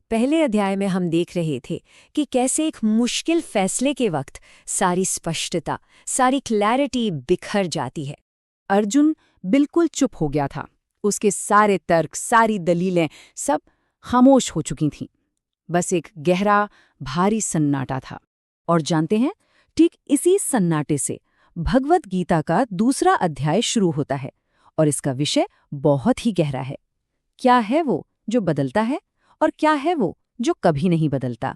पहले अध्याय में हम देख रहे थे कि कैसे एक मुश्किल फैसले के वक्त सारी स्पष्टता, सारी क्लैरिटी बिखर जाती है। अर्जुन बिल्कुल चुप हो गया था। उसके सारे तर्क, सारी दलीलें सब खामोश हो चुकी थीं। बस एक गहरा, भारी सन्नाटा था। और जानते हैं, ठीक इसी सन्नाटे से भगवद गीता का दूसरा अध्याय शुरू होता है और इसका विषय बहुत ही गहरा है। क्या है वो जो बदलता है और क्या है वो जो कभी नहीं बदलता?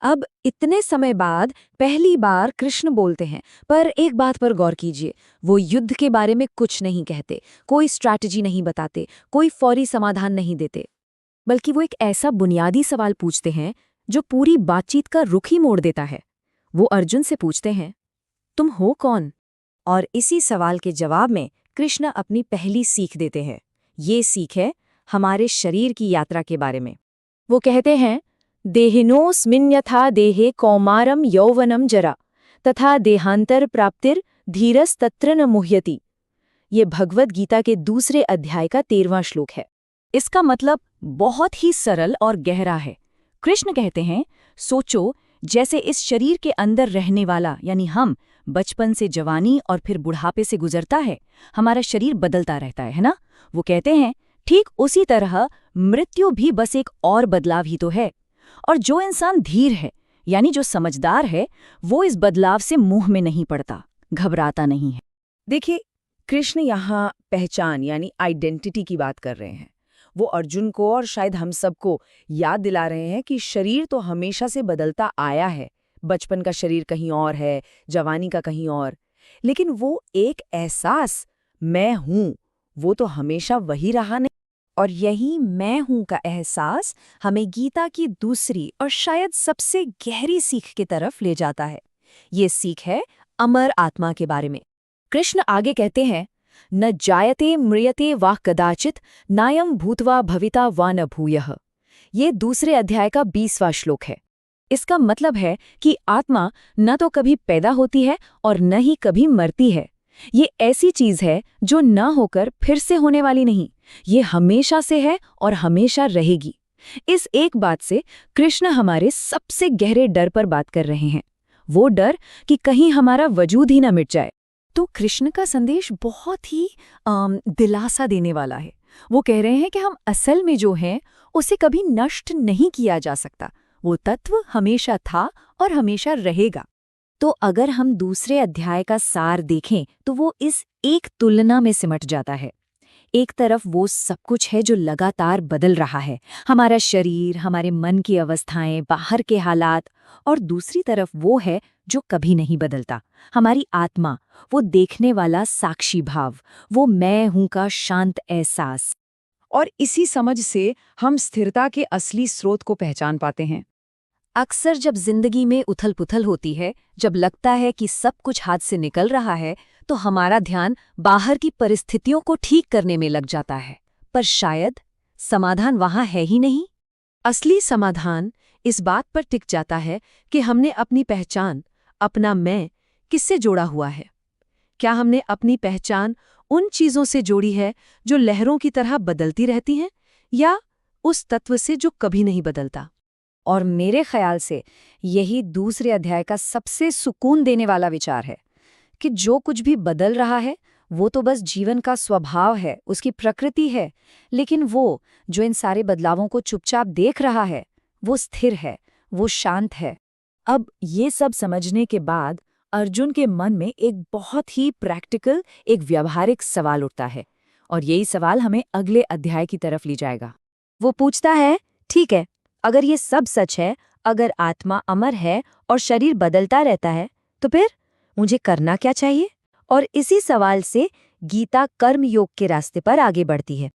अब इतने समय बाद पहली बार कृष्ण बोलते हैं, पर एक बात पर गौर कीजिए, वो युद्ध के बारे में कुछ नहीं कहते, कोई स्ट्रैटेजी नहीं बताते, कोई फौरी समाधान नहीं देते, बल्कि वो एक ऐसा बुनियादी सवाल पूछते हैं जो पूरी बातचीत का रुख ही मोड़ देता है। वो अर्जुन से पूछते हैं, तुम हो कौन? और इसी सवाल के जवाब में कृष्ण अपनी पहली सीख देते हैं। ये सीख है हमारे शरीर की यात्रा के बारे में। वो कहते हैं, देहिनोऽस्मिन् यथा देहे कौमारम यौवनम जरा तथा देहांतर प्राप्तिर धीरस्तत्र न मुह्यति। ये भगवद गीता के दूसरे अध्याय का 13वां श्लोक है। इसका मतलब बहुत ही सरल और गहरा है। कृष्ण कहते हैं, सोचो जैसे इस शरीर के अंदर रहने वाला यानी हम बचपन से जवानी और फिर बुढ़ापे से गुजरता है, हमारा शरीर बदलता रहता है ना? वो कहते हैं ठीक उसी तरह मृत्यु भी बस एक और बदलाव ही तो है। और जो इंसान धीर है यानी जो समझदार है, वो इस बदलाव से मुंह में नहीं पड़ता, घबराता नहीं है। देखिए, कृष्ण यहाँ पहचान यानी आइडेंटिटी की बात कर रहे हैं। वो अर्जुन को और शायद हम सबको याद दिला रहे हैं कि शरीर तो हमेशा से बदलता आया है। बचपन का शरीर कहीं और है, जवानी का कहीं और, लेकिन वो एक एहसास मैं हूँ, वो तो हमेशा वही रहा नहीं। और यही मैं हूं का एहसास हमें गीता की दूसरी और शायद सबसे गहरी सीख की तरफ ले जाता है। ये सीख है अमर आत्मा के बारे में। कृष्ण आगे कहते हैं, न जायते म्रियते वा कदाचित नायम भूतवा भविता वा न भूयः। ये दूसरे अध्याय का 20वां श्लोक है। इसका मतलब है कि आत्मा न तो कभी पैदा होती है और न ही कभी मरती है। ये ऐसी चीज है जो न होकर फिर से होने वाली नहीं, ये हमेशा से है और हमेशा रहेगी। इस एक बात से कृष्ण हमारे सबसे गहरे डर पर बात कर रहे हैं, वो डर कि कहीं हमारा वजूद ही न मिट जाए। तो कृष्ण का संदेश बहुत ही दिलासा देने वाला है। वो कह रहे हैं कि हम असल में जो हैं उसे कभी नष्ट नहीं किया जा सकता। वो तत्व हमेशा था और हमेशा रहेगा। तो अगर हम दूसरे अध्याय का सार देखें तो वो इस एक तुलना में सिमट जाता है। एक तरफ वो सब कुछ है जो लगातार बदल रहा है, हमारा शरीर, हमारे मन की अवस्थाएं, बाहर के हालात, और दूसरी तरफ वो है जो कभी नहीं बदलता, हमारी आत्मा, वो देखने वाला साक्षी भाव, वो मैं हूं का शांत एहसास। और इसी समझ से हम स्थिरता के असली स्रोत को पहचान पाते हैं। अक्सर जब जिंदगी में उथल-पुथल होती है, जब लगता है कि सब कुछ हाथ से निकल रहा है, तो हमारा ध्यान बाहर की परिस्थितियों को ठीक करने में लग जाता है। पर शायद समाधान वहां है ही नहीं। असली समाधान इस बात पर टिक जाता है कि हमने अपनी पहचान, अपना मैं किससे जोड़ा हुआ है। क्या हमने अपनी पहचान उन चीजों से जोड़ी है जो लहरों की तरह बदलती रहती हैं, या उस तत्व से जो कभी नहीं बदलता? और मेरे ख्याल से यही दूसरे अध्याय का सबसे सुकून देने वाला विचार है कि जो कुछ भी बदल रहा है वो तो बस जीवन का स्वभाव है, उसकी प्रकृति है, लेकिन वो जो इन सारे बदलावों को चुपचाप देख रहा है वो स्थिर है, वो शांत है। अब ये सब समझने के बाद अर्जुन के मन में एक बहुत ही प्रैक्टिकल, एक व्यावहारिक सवाल उठता है, और यही सवाल हमें अगले अध्याय की तरफ ले जाएगा। वो पूछता है, ठीक है, अगर ये सब सच है, अगर आत्मा अमर है और शरीर बदलता रहता है, तो फिर मुझे करना क्या चाहिए? और इसी सवाल से गीता कर्म योग के रास्ते पर आगे बढ़ती है।